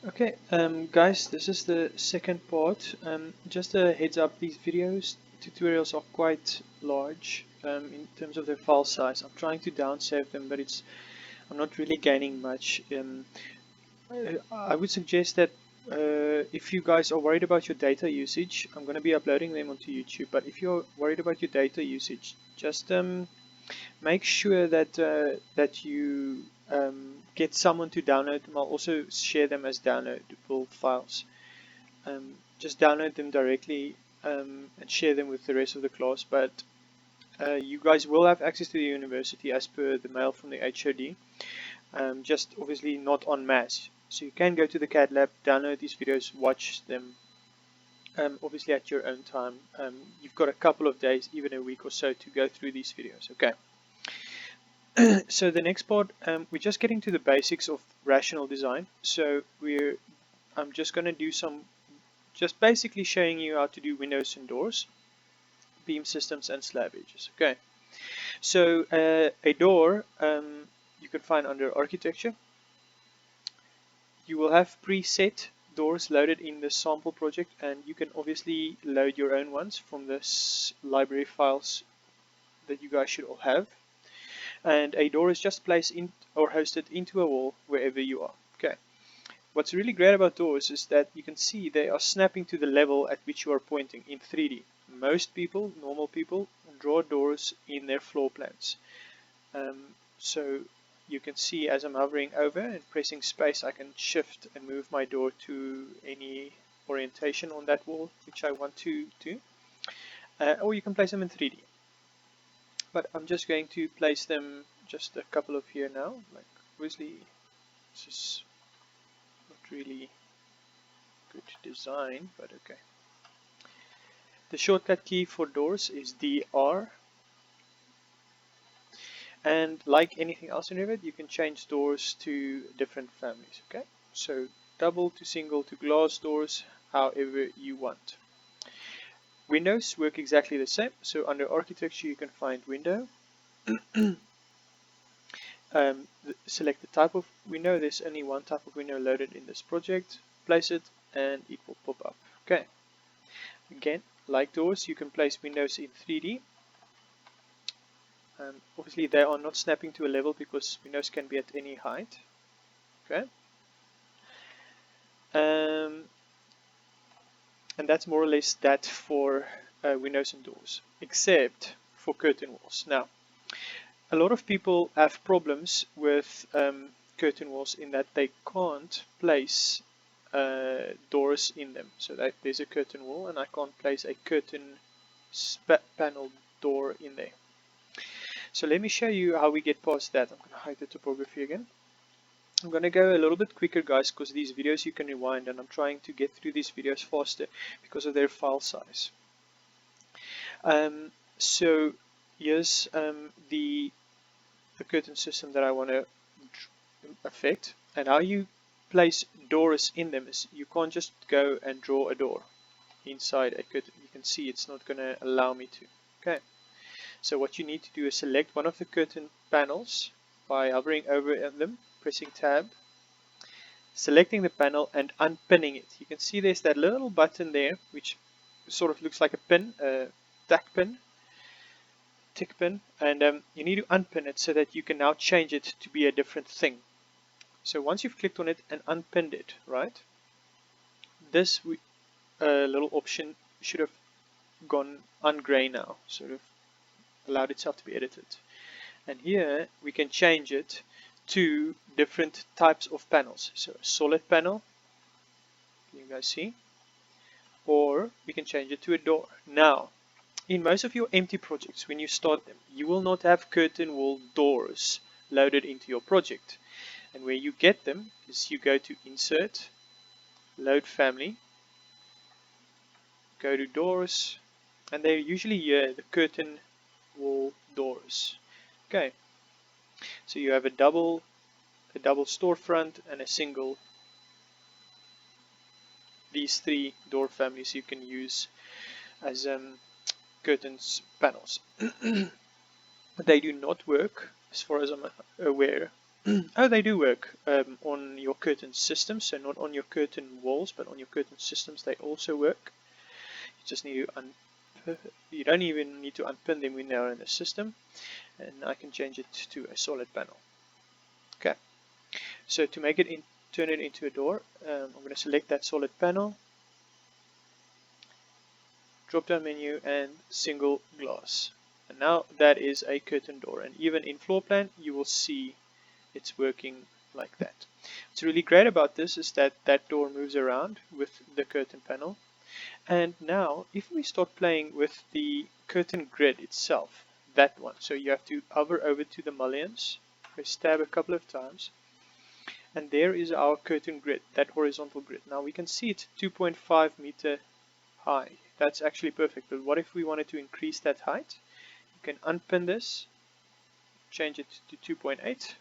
Okay, guys, this is the second part. Just a heads up, these tutorials are quite large in terms of their file size. I'm trying to downsave them, but I'm not really gaining much. I would suggest that if you guys are worried about your data usage, I'm going to be uploading them onto YouTube. But if you're worried about your data usage, just make sure that you get someone to download them. I'll also share them as downloadable files. Just download them directly and share them with the rest of the class. But you guys will have access to the university as per the mail from the HOD. Just obviously not en masse. So you can go to the CAD lab, download these videos, watch them. Obviously at your own time. You've got a couple of days, even a week or so, to go through these videos. Okay. So the next part, we're just getting to the basics of rational design. So I'm just going to do just basically showing you how to do windows and doors, beam systems and slab edges. Okay. So a door you can find under architecture. You will have preset doors loaded in the sample project, and you can obviously load your own ones from this library files that you guys should all have. And a door is just placed in or hosted into a wall wherever you are. Okay. What's really great about doors is that you can see they are snapping to the level at which you are pointing in 3D. Most people, normal people, draw doors in their floor plans. So you can see as I'm hovering over and pressing space, I can shift and move my door to any orientation on that wall which I want to do. Or you can place them in 3D. But I'm just going to place them just a couple of here now. Like obviously this is not really good design, but okay. The shortcut key for doors is DR. And like anything else in Revit, you can change doors to different families. Okay, so double to single to glass doors, however you want. Windows work exactly the same. So under architecture, you can find window. Select the type of window. There's only one type of window loaded in this project. Place it and it will pop up. Okay. Again, like doors, you can place windows in 3D. Obviously, they are not snapping to a level because windows can be at any height. Okay. And that's more or less that for windows and doors, except for curtain walls. Now, a lot of people have problems with curtain walls in that they can't place doors in them. So that there's a curtain wall and I can't place a curtain panel door in there. So let me show you how we get past that. I'm going to hide the topography again. I'm going to go a little bit quicker, guys, because these videos you can rewind, and I'm trying to get through these videos faster because of their file size. So here's the curtain system that I want to affect, and how you place doors in them is you can't just go and draw a door inside a curtain. You can see it's not going to allow me to. Okay, so what you need to do is select one of the curtain panels by hovering over them, pressing tab, selecting the panel and unpinning it. You can see there's that little button there which sort of looks like a pin, a tack pin, tick pin, and you need to unpin it so that you can now change it to be a different thing. So once you've clicked on it and unpinned it, right, this little option should have gone ungray now, sort of allowed itself to be edited. And here we can change it to different types of panels. So a solid panel, you guys see, or we can change it to a door. Now, in most of your empty projects, when you start them, you will not have curtain wall doors loaded into your project. And where you get them is you go to Insert, Load Family, go to Doors, and they're usually here, the curtain wall doors. Okay, so you have a double storefront and a single. These three door families you can use as curtains panels. But they do not work, as far as I'm aware, Oh, they do work on your curtain systems, so not on your curtain walls, but on your curtain systems they also work. You just need to you don't even need to unpin them when they are in the system, and I can change it to a solid panel. Okay, so to make it turn it into a door, I'm going to select that solid panel, drop down menu, and single glass. And now that is a curtain door, and even in floor plan you will see it's working like that. What's really great about this is that that door moves around with the curtain panel. And now if we start playing with the curtain grid itself, that one, so you have to hover over to the mullions, press tab a couple of times, and there is our curtain grid, that horizontal grid. Now we can see it's 2.5 meter high. That's actually perfect, but what if we wanted to increase that height? You can unpin this, change it to 2.8,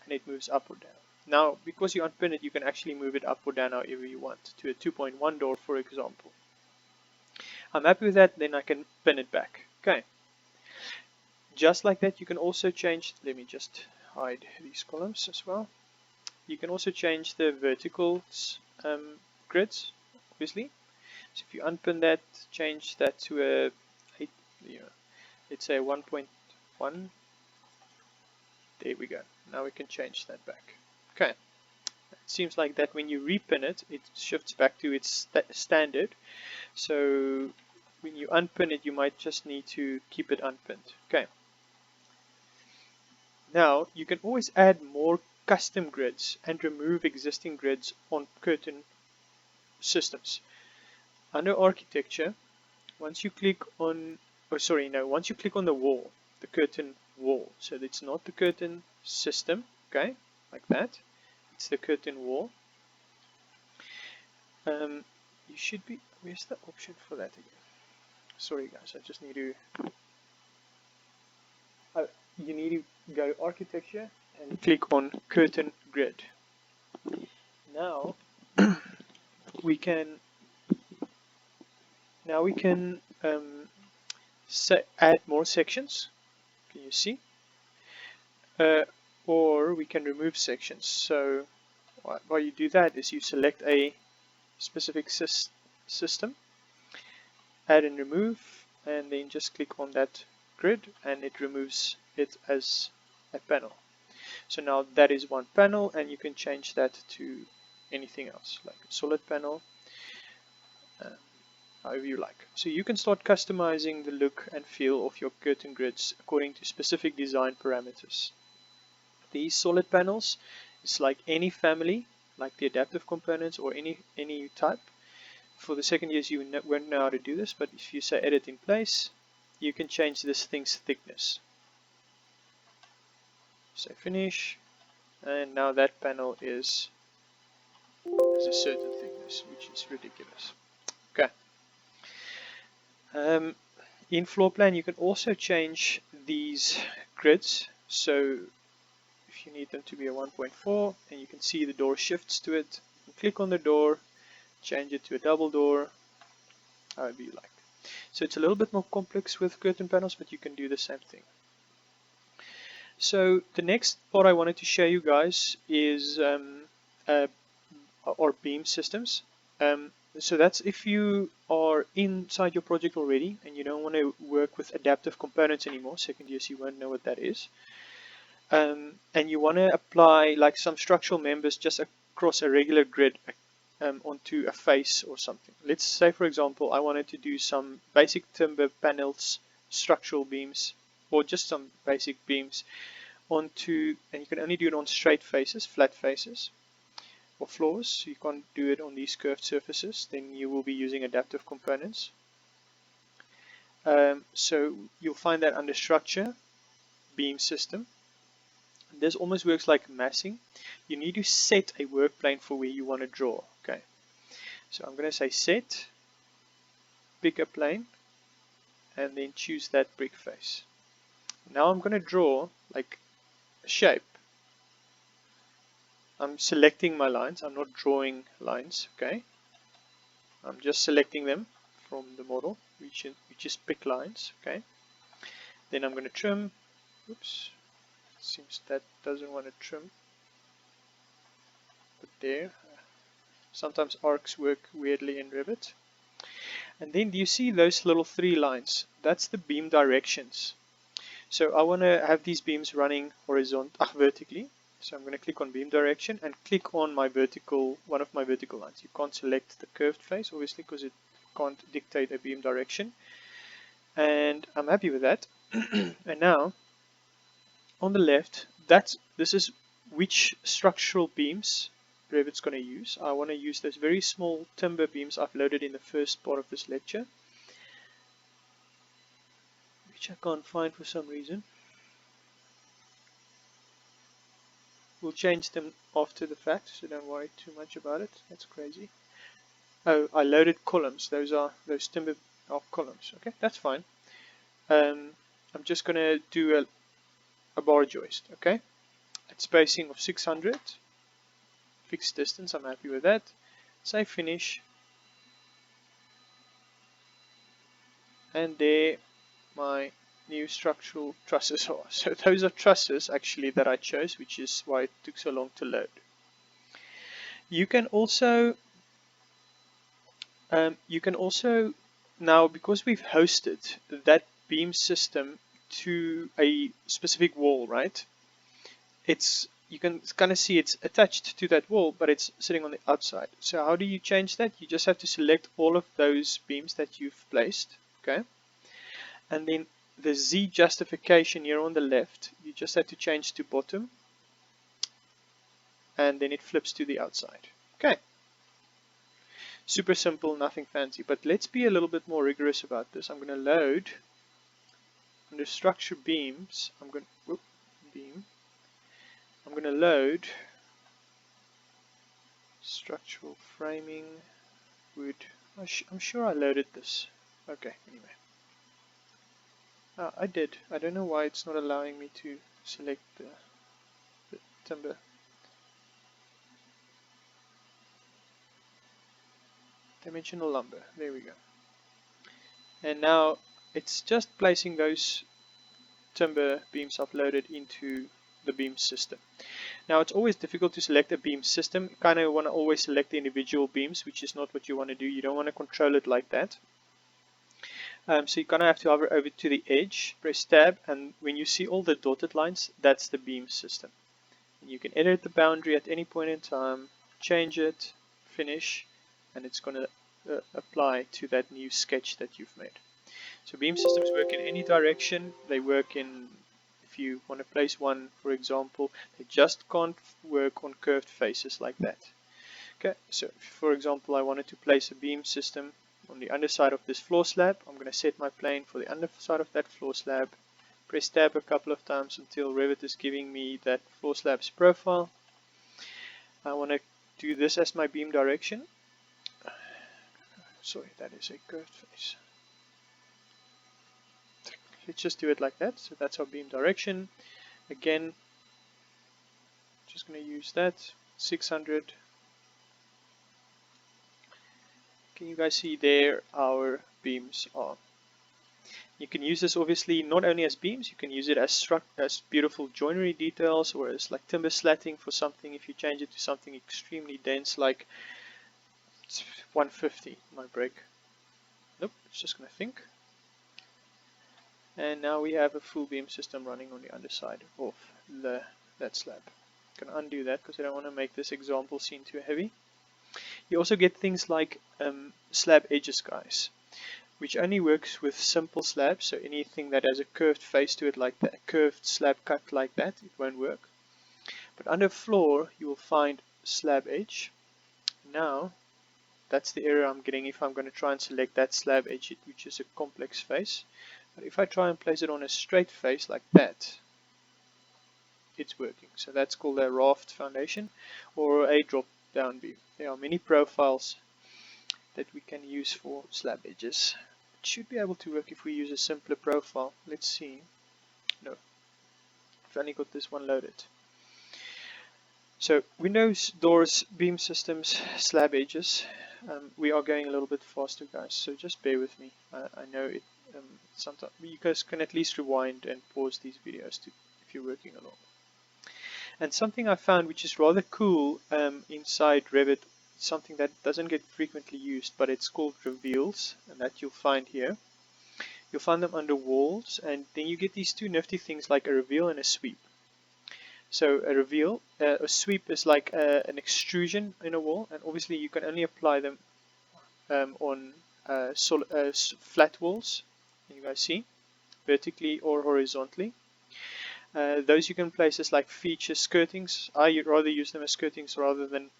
and it moves up or down. Now, because you unpin it, you can actually move it up or down however you want, to a 2.1 door, for example. I'm happy with that, then I can pin it back. Okay. Just like that, you can also change, let me just hide these columns as well. You can also change the vertical grids, obviously. So if you unpin that, change that to a, let's say 1.1. There we go. Now we can change that back. Okay. It seems like that when you repin it, it shifts back to its standard. So when you unpin it, you might just need to keep it unpinned. Okay. Now you can always add more custom grids and remove existing grids on curtain systems. Under architecture, once you click on, once you click on the wall, the curtain wall, so it's not the curtain system, okay, like that, it's the curtain wall. You should be, where's the option for that again? Sorry guys, I just need to, you need to go architecture and click on curtain grid. Now we can add more sections. Can you see? Or we can remove sections. So why you do that is you select a specific system, add and remove, and then just click on that grid and it removes it as a panel. So now that is one panel, and you can change that to anything else, like a solid panel, however you like. So you can start customizing the look and feel of your curtain grids according to specific design parameters. These solid panels is like any family, like the adaptive components or any type. For the second years you won't know how to do this, but if you say edit in place, you can change this thing's thickness. Say finish, and now that panel is a certain thickness, which is ridiculous. Okay. In floor plan you can also change these grids, so if you need them to be a 1.4, and you can see the door shifts to it, you click on the door, change it to a double door, however you like. So it's a little bit more complex with curtain panels, but you can do the same thing. So the next part I wanted to show you guys is or beam systems. So that's if you are inside your project already and you don't want to work with adaptive components anymore. Second years you won't know what that is. And you want to apply like some structural members just across a regular grid onto a face or something. Let's say, for example, I wanted to do some basic timber panels, structural beams, or just some basic beams onto, and you can only do it on straight faces, flat faces, or floors. You can't do it on these curved surfaces. Then you will be using adaptive components. So you'll find that under structure, beam system. This almost works like massing. You need to set a work plane for where you want to draw. Okay, so I'm going to say set, pick a plane, and then choose that brick face. Now I'm going to draw like a shape. I'm selecting my lines. I'm not drawing lines. Okay, I'm just selecting them from the model, which is pick lines. Okay, then I'm going to trim. Oops, Seems that doesn't want to trim. But there. Sometimes arcs work weirdly in Revit. And then do you see those little 3 lines? That's the beam directions. So I want to have these beams running vertically. So I'm going to click on beam direction and click on my one of my vertical lines. You can't select the curved face, obviously, because it can't dictate a beam direction. And I'm happy with that. And now, on the left, this is which structural beams Revit's going to use. I want to use those very small timber beams I've loaded in the first part of this lecture, which I can't find for some reason. We'll change them after the fact, so don't worry too much about it. That's crazy. Oh, I loaded columns. Those timber columns. Okay, that's fine. I'm just going to do a bar joist. Okay, at spacing of 600. Fixed distance. I'm happy with that. Say finish. And there my new structural trusses are. So those are trusses actually that I chose, which is why it took so long to load. You can also now, because we've hosted that beam system to a specific wall, right? You can kind of see it's attached to that wall, but it's sitting on the outside. So how do you change that? You just have to select all of those beams that you've placed, okay? And then the Z justification here on the left, you just have to change to bottom, and then it flips to the outside. Okay. Super simple, nothing fancy, but let's be a little bit more rigorous about this. I'm going to load under structure beams. I'm going to load structural framing wood. I'm sure I loaded this. Okay, anyway. I did. I don't know why it's not allowing me to select the timber. Dimensional lumber. There we go. And now it's just placing those timber beams uploaded into the beam system. Now it's always difficult to select a beam system. You kind of want to always select the individual beams, which is not what you want to do. You don't want to control it like that. So you kind of have to hover over to the edge, press tab, and when you see all the dotted lines, that's the beam system. And you can edit the boundary at any point in time, change it, finish, and it's going to apply to that new sketch that you've made. So beam systems work in any direction. They work in, if you want to place one, for example, they just can't work on curved faces like that. Okay, so if, for example, I wanted to place a beam system on the underside of this floor slab, I'm going to set my plane for the underside of that floor slab, press tab a couple of times until Revit is giving me that floor slab's profile. I want to do this as my beam direction. Sorry, that is a curved face. Let's just do it like that. So that's our beam direction. Again, just going to use that 600. Can you guys see there our beams are? You can use this obviously not only as beams, you can use it as beautiful joinery details or as like timber slatting for something. If you change it to something extremely dense like 150 might break. Nope, it's just going to think. And now we have a full beam system running on the underside of that slab. I'm going to undo that because I don't want to make this example scene too heavy. You also get things like slab edges, guys, which only works with simple slabs. So anything that has a curved face to it like that, a curved slab cut like that, it won't work. But under floor, you will find slab edge. Now, that's the error I'm getting if I'm going to try and select that slab edge, which is a complex face. But if I try and place it on a straight face like that, it's working. So that's called a raft foundation or a drop down view. There are many profiles that we can use for slab edges. It should be able to work if we use a simpler profile. Let's see. No, I've only got this one loaded. So windows, doors, beam systems, slab edges. We are going a little bit faster, guys, so just bear with me. I know it. Sometimes you guys can at least rewind and pause these videos if you're working along. And something I found which is rather cool inside Revit, something that doesn't get frequently used, but it's called reveals, and that you'll find here. You'll find them under walls, and then you get these two nifty things like a reveal and a sweep. So a reveal, a sweep is like an extrusion in a wall, and obviously you can only apply them on flat walls. You guys see, vertically or horizontally. Those you can place as like feature skirtings. I rather use them as skirtings rather than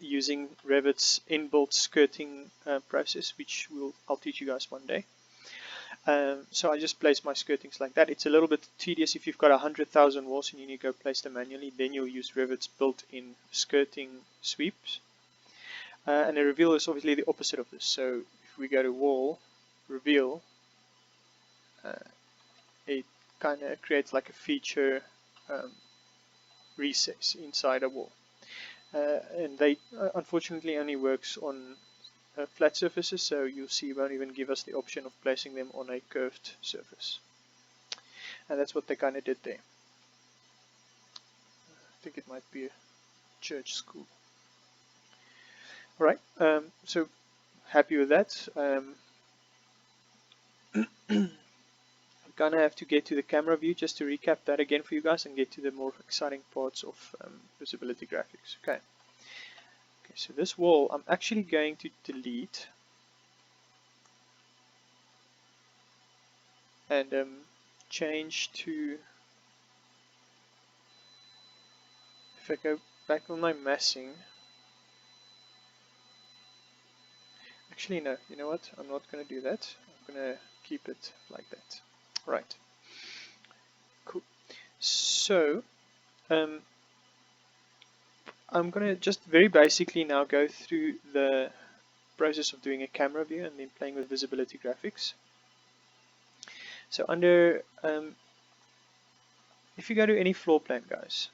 using Revit's inbuilt skirting process, which I'll teach you guys one day. So I just place my skirtings like that. It's a little bit tedious if you've got 100,000 walls and you need to go place them manually. Then you'll use Revit's built-in skirting sweeps. And a reveal is obviously the opposite of this. So if we go to wall, reveal, it kind of creates like a feature recess inside a wall. And they unfortunately only works on flat surfaces, so you'll see it won't even give us the option of placing them on a curved surface. And that's what they kind of did there. I think it might be a church school. Alright, so happy with that. I'm gonna have to get to the camera view just to recap that again for you guys and get to the more exciting parts of visibility graphics. Okay, so this wall I'm actually going to delete and change to, if I go back on my massing, actually no, you know what, I'm not going to do that. I'm going to keep it like that. Right, cool. So I'm going to just very basically now go through the process of doing a camera view and then playing with visibility graphics. So under, if you go to any floor plan, guys,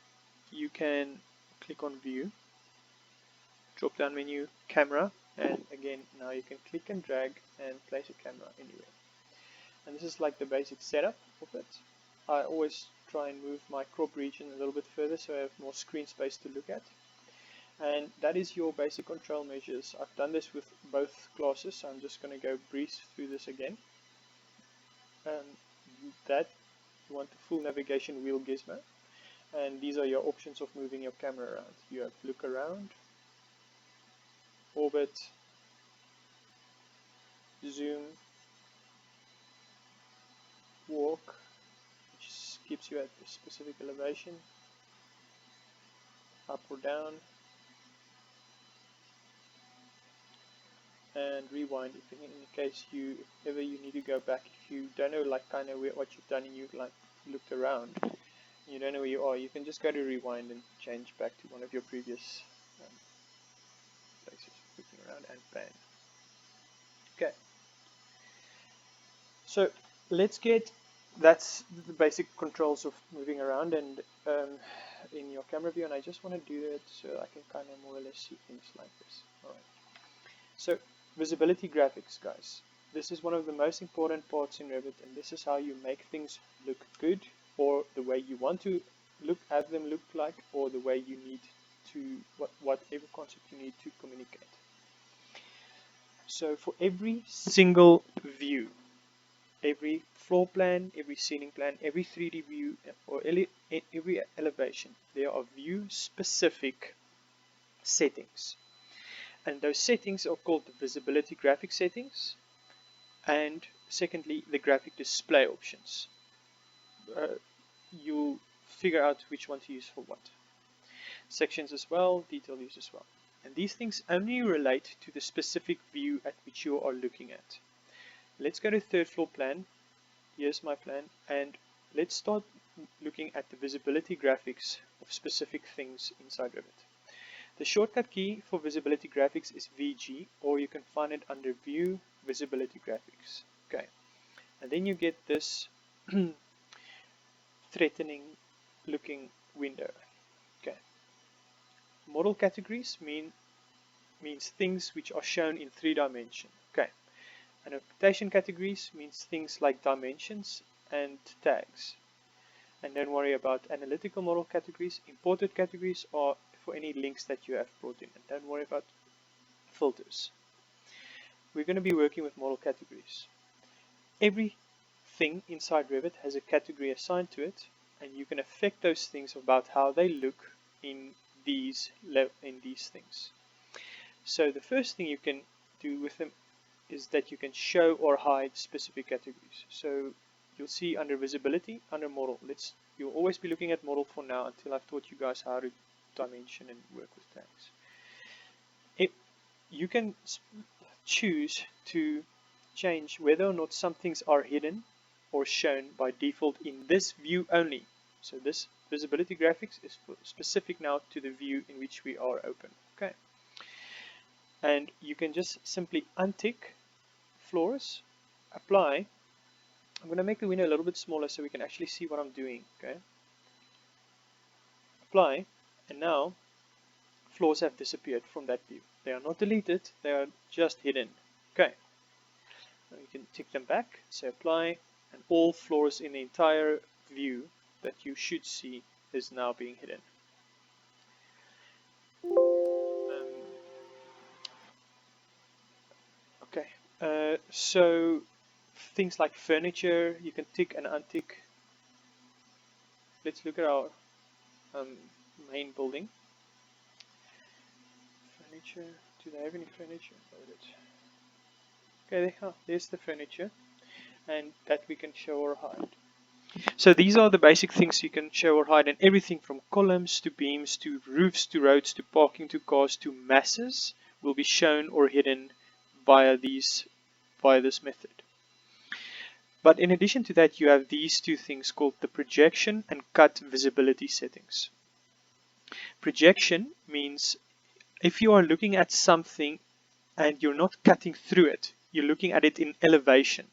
you can click on view, drop down menu, camera, and again now you can click and drag and place a camera anywhere. And this is like the basic setup of it. I always try and move my crop region a little bit further so I have more screen space to look at. And that is your basic control measures. I've done this with both classes, so I'm just going to go breeze through this again. That you want the full navigation wheel gizmo, and these are your options of moving your camera around. You have look around, orbit, zoom, walk, which keeps you at a specific elevation, up or down, and rewind if in case you ever you need to go back. If you don't know like kind of what you've done and you like looked around, you don't know where you are, you can just go to rewind and change back to one of your previous places, looking around and pan. Okay, so let's get, that's the basic controls of moving around and in your camera view, and I just want to do it so I can kind of more or less see things like this. Alright, so visibility graphics, guys. This is one of the most important parts in Revit, and this is how you make things look good, or the way you want to have them look like, or the way you need to, whatever concept you need to communicate. So for every single view, every floor plan, every ceiling plan, every 3D view, or every elevation, there are view specific settings. And those settings are called the visibility graphic settings, and secondly, the graphic display options. You'll figure out which one to use for what. Sections as well, detail views as well. And these things only relate to the specific view at which you are looking at. Let's go to third floor plan. Here's my plan, and let's start looking at the visibility graphics of specific things inside Revit. The shortcut key for visibility graphics is VG, or you can find it under View Visibility Graphics. Okay, and then you get this threatening looking window. Okay, model categories means things which are shown in 3 dimensions. Okay, and annotation categories means things like dimensions and tags. And don't worry about analytical model categories, imported categories, or for any links that you have brought in. And don't worry about filters. We're going to be working with model categories. Everything inside Revit has a category assigned to it, and you can affect those things about how they look in these things. So the first thing you can do with them is that you can show or hide specific categories. So you'll see under visibility, under model. You'll always be looking at model for now until I've taught you guys how to dimension and work with tags. You can choose to change whether or not some things are hidden or shown by default in this view only. So this visibility graphics is specific now to the view in which we are open. Okay. And you can just simply untick floors, apply. I'm going to make the window a little bit smaller so we can actually see what I'm doing. Okay. Apply, and now floors have disappeared from that view. They are not deleted, they are just hidden. Okay. Now you can tick them back, say apply, and all floors in the entire view that you should see is now being hidden. Okay, so things like furniture, you can tick and untick. Let's look at our main building. Furniture, do they have any furniture? Okay, there's the furniture, and that we can show or hide. So these are the basic things you can show or hide, and everything from columns to beams to roofs to roads to parking to cars to masses will be shown or hidden via this method. But in addition to that, you have these two things called the projection and cut visibility settings. Projection means if you are looking at something and you're not cutting through it, you're looking at it in elevation,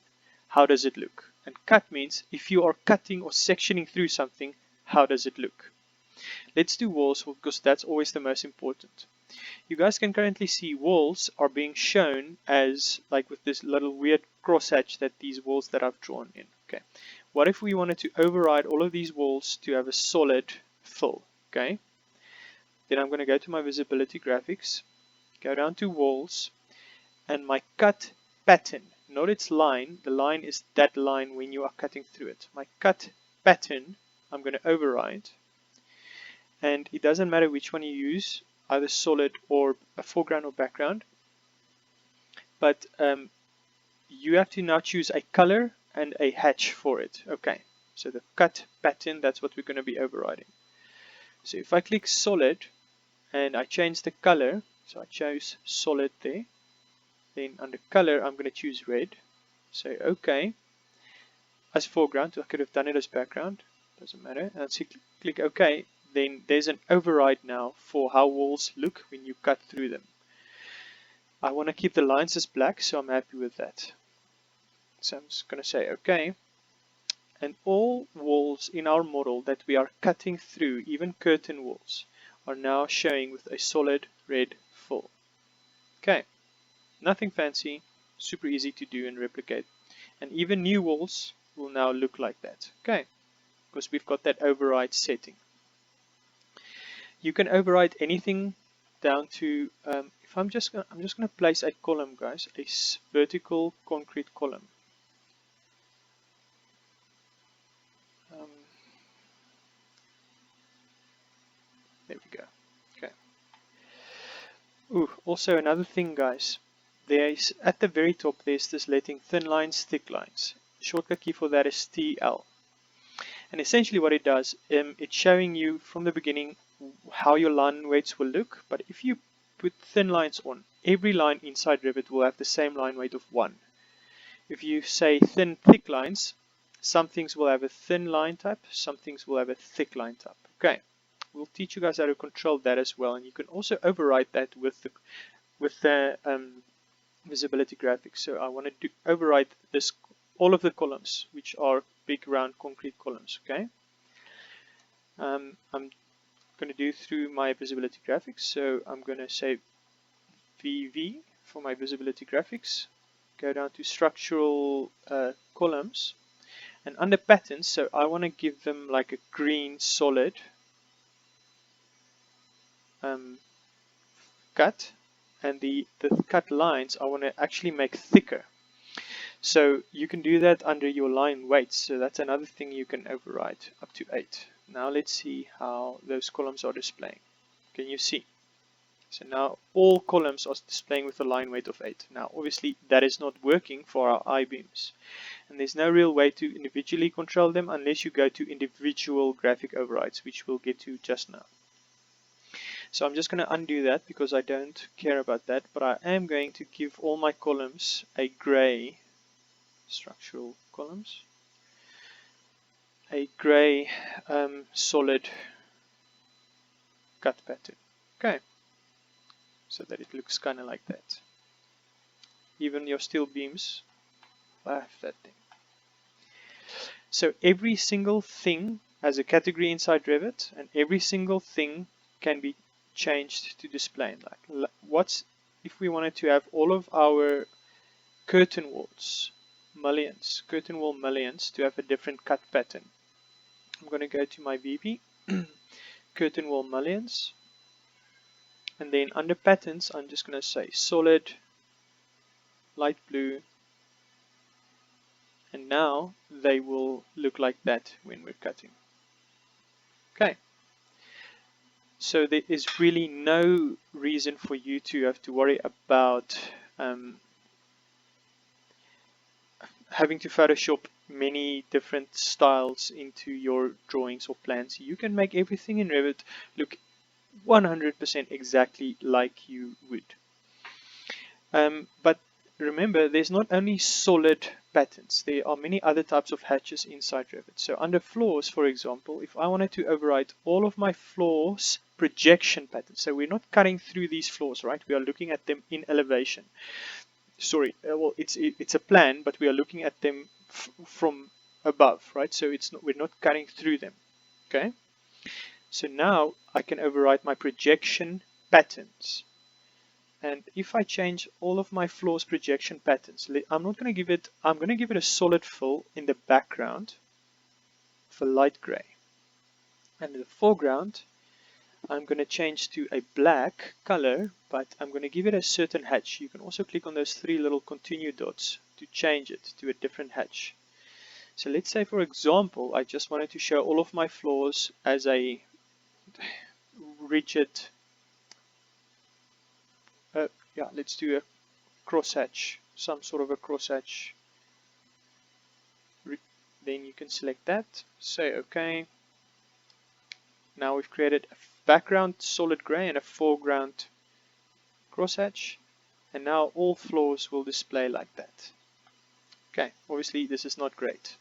how does it look? And cut means if you are cutting or sectioning through something, how does it look? Let's do walls because that's always the most important. You guys can currently see walls are being shown as like with this little weird crosshatch that these walls that I've drawn in. Okay. What if we wanted to override all of these walls to have a solid fill? Okay. Then I'm going to go to my visibility graphics, go down to walls, and my cut pattern, not its line, the line is that line when you are cutting through it. My cut pattern, I'm going to override, and it doesn't matter which one you use, either solid or a foreground or background, but you have to now choose a color and a hatch for it. Okay, so the cut pattern, that's what we're going to be overriding. So if I click solid and I change the color, so I chose solid there, then under color I'm going to choose red, say OK. As foreground, I could have done it as background, doesn't matter, and so click OK, then there's an override now for how walls look when you cut through them. I want to keep the lines as black, so I'm happy with that. So I'm just going to say OK. And all walls in our model that we are cutting through, even curtain walls, are now showing with a solid red fill. Okay, nothing fancy, super easy to do and replicate. And even new walls will now look like that. Okay, because we've got that override setting. You can override anything down to, if I'm just going to place a column, guys, a vertical concrete column. There we go. Okay. Ooh, also another thing, guys. There's at the very top. There's this letting thin lines, thick lines. The shortcut key for that is TL. And essentially, what it does, it's showing you from the beginning how your line weights will look. But if you put thin lines on, every line inside Revit will have the same line weight of 1. If you say thin, thick lines, some things will have a thin line type, some things will have a thick line type. Okay. We'll teach you guys how to control that as well, and you can also override that with the visibility graphics. So I want to override all of the columns, which are big round concrete columns. Okay, I'm going to do through my visibility graphics. So I'm going to say VV for my visibility graphics. Go down to structural columns, And under patterns, so I want to give them like a green solid cut, and the cut lines I want to actually make thicker. So you can do that under your line weights. So that's another thing you can override up to 8. Now let's see how those columns are displaying. Can you see? So now all columns are displaying with a line weight of 8. Now obviously that is not working for our I-beams. And there's no real way to individually control them unless you go to individual graphic overrides, which we'll get to just now. So I'm just going to undo that because I don't care about that, but I am going to give all my columns a gray, structural columns, a gray solid cut pattern. Okay, so that it looks kind of like that. Even your steel beams have that thing. So every single thing has a category inside Revit, and every single thing can be changed to display. Like, what's if we wanted to have all of our curtain walls, curtain wall mullions, to have a different cut pattern? I'm going to go to my VP, curtain wall mullions, and then under patterns, I'm just going to say solid, light blue, and now they will look like that when we're cutting. Okay. So there is really no reason for you to have to worry about having to Photoshop many different styles into your drawings or plans. You can make everything in Revit look 100% exactly like you would. But remember, there's not only solid patterns, there are many other types of hatches inside Revit. So under floors, for example, if I wanted to override all of my floors projection patterns, so we're not cutting through these floors, right? We are looking at them in elevation. Sorry, well, it's a plan, but we are looking at them from above, right? So we're not cutting through them. Okay. So now I can override my projection patterns. And if I change all of my floors projection patterns, I'm going to give it a solid fill in the background for light gray. And in the foreground, I'm going to change to a black color, but I'm going to give it a certain hatch. You can also click on those 3 little continue dots to change it to a different hatch. So let's say, for example, I just wanted to show all of my floors as a rigid, yeah, let's do a crosshatch, some sort of a crosshatch. Then you can select that, say OK. Now we've created a background solid gray and a foreground crosshatch, and now all floors will display like that. Okay, obviously this is not great,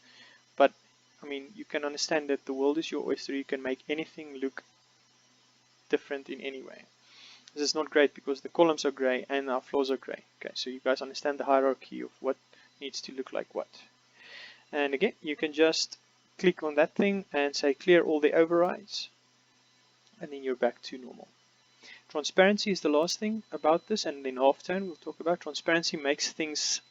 but I mean, you can understand that the world is your oyster. You can make anything look different in any way. This is not great because the columns are gray and our floors are gray. Okay, so you guys understand the hierarchy of what needs to look like what. And again, you can just click on that thing and say clear all the overrides, and then you're back to normal. Transparency is the last thing about this, and then halftone we'll talk about. Transparency makes things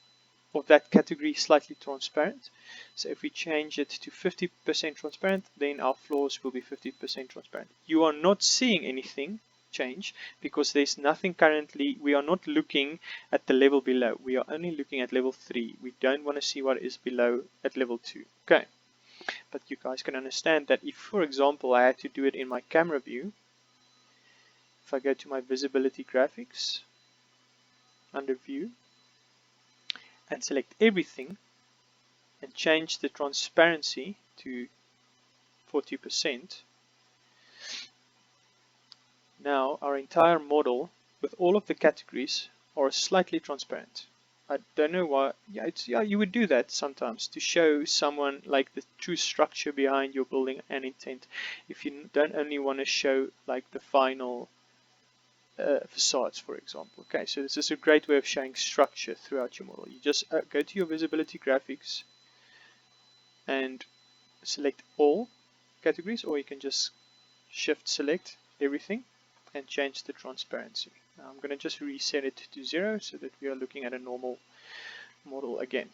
of that category slightly transparent. So if we change it to 50% transparent, then our floors will be 50% transparent. You are not seeing anything change because there's nothing currently. We are not looking at the level below. We are only looking at level 3. We don't want to see what is below at level 2. Okay, but you guys can understand that if, for example, I had to do it in my camera view, if I go to my visibility graphics under view and select everything and change the transparency to 40%, now our entire model with all of the categories are slightly transparent. I don't know why. Yeah, you would do that sometimes to show someone like the true structure behind your building and intent. If you don't only want to show like the final facades, for example. Okay, so this is a great way of showing structure throughout your model. You just go to your visibility graphics and select all categories, or you can just shift select everything and change the transparency. Now I'm going to just reset it to 0 so that we are looking at a normal model again.